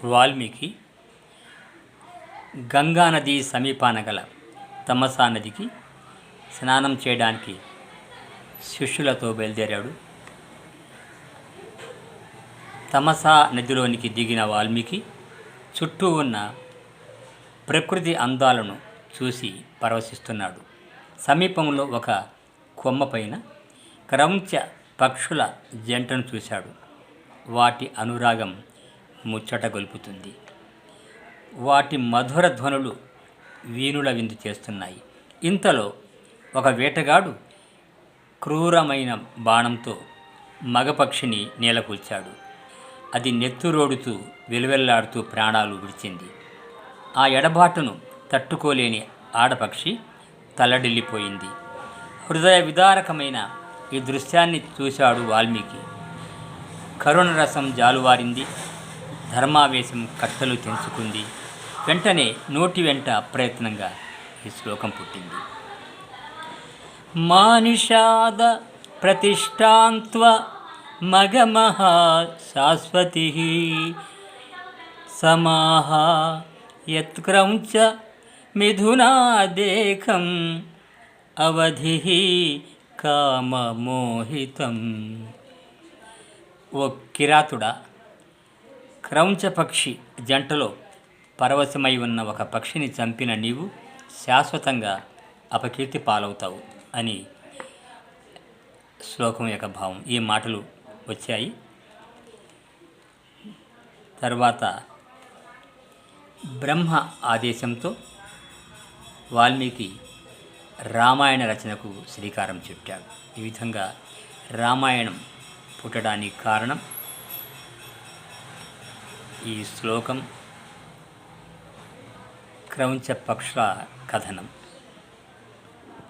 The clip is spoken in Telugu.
వాల్మీకి గంగా నది సమీపాన గల తమసా నదికి స్నానం చేయడానికి శిష్యులతో బయలుదేరాడు. తమసా నదిలోనికి దిగిన వాల్మీకి చుట్టూ ఉన్న ప్రకృతి అందాలను చూసి పరవశిస్తున్నాడు. సమీపంలో ఒక కొమ్మపైన క్రౌంచ పక్షుల జంటను చూశాడు. వాటి అనురాగం ముచ్చట గొలుపుతుంది. వాటి మధుర ధ్వనులు వీణుల విందు చేస్తున్నాయి. ఇంతలో ఒక వేటగాడు క్రూరమైన బాణంతో మగపక్షిని నేలకూల్చాడు. అది నెత్తురోడుతూ వెలువెల్లాడుతూ ప్రాణాలు విడిచింది. ఆ ఎడబాటును తట్టుకోలేని ఆడపక్షి తల్లడిల్లిపోయింది. హృదయ విదారకమైన ఈ దృశ్యాన్ని చూశాడు వాల్మీకి. కరుణరసం జాలువారింది. ధర్మావేశం కట్టలు తెంచుకుంది. వెంటనే నోటి వెంట అప్రయత్నంగా ఈ శ్లోకం పుట్టింది. మానిషాద ప్రతిష్టాంత్వ మగమహ శాశ్వతి సమాహ యత్క్రౌంచ మిథునాదేకం అవధి కామమోహితం. ఓ కిరాతుడా, క్రౌంచపక్షి జంటలో పరవశమై ఉన్న ఒక పక్షిని చంపిన నీవు శాశ్వతంగా అపకీర్తి పాలవుతావు అని శ్లోకం యొక్క భావం. ఈ మాటలు వచ్చాయి. తర్వాత బ్రహ్మ ఆదేశంతో వాల్మీకి రామాయణ రచనకు శ్రీకారం చుట్టాడు. ఈ విధంగా రామాయణం పుట్టడానికి కారణం ఈ శ్లోకం, క్రౌంచ పక్షుల కథనం.